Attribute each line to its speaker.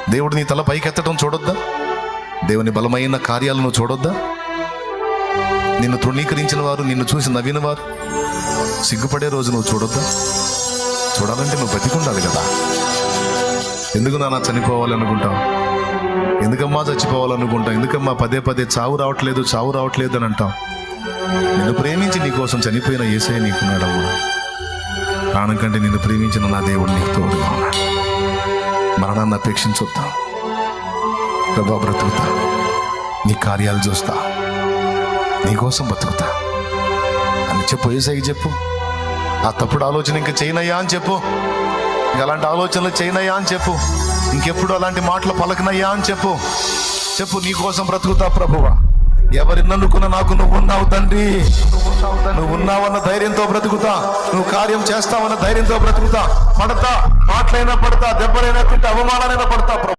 Speaker 1: దేవుడు నీ తల పైకెత్తడం చూడొద్దా? దేవుని బలమైన కార్యాలను చూడొద్దా? నిన్ను తృణీకరించిన వారు, నిన్ను చూసి నవ్విన వారు సిగ్గుపడే రోజు నువ్వు చూడొద్దా? చూడాలంటే నువ్వు బతికుండాలి కదా. ఎందుకు నాన్న చనిపోవాలనుకుంటావు? ఎందుకమ్మా చచ్చిపోవాలనుకుంటావు? ఎందుకమ్మా పదే పదే చావు రావట్లేదు అని అంటావు? నిన్ను ప్రేమించి నీ కోసం చనిపోయిన యేసయ్య నీకున్నాడమ్మా. ప్రాణం కంటే నిన్ను ప్రేమించిన నా దేవుడు నీకు తోడుగా ఉన్నాడు. మరణాన్ని అపేక్షించొద్దా? ప్రభా బ్రతుకుతా, నీ కార్యాలు చూస్తా, నీకోసం బతుకుతా అని చెప్పు. యేసయ్యకి చెప్పు. ఆ తప్పుడు ఆలోచన ఇంకా చేయనయ్యా అని చెప్పు. ఇంక అలాంటి ఆలోచనలు చేయనయ్యా అని చెప్పు. ఇంకెప్పుడు అలాంటి మాటలు పలకనయ్యా అని చెప్పు. నీకోసం బ్రతుకుతా ప్రభువా. ఎవరిననుకున్న నాకు నువ్వు ఉన్నావు తండ్రి. నువ్వు ఉన్నావన్న ధైర్యంతో బ్రతుకుతా. నువ్వు కార్యం చేస్తావన్న ధైర్యంతో బ్రతుకుతా. పడతా, మాటలైనా పడతా, దెబ్బలైనా తింటా, అవమానాలైనా పడతా.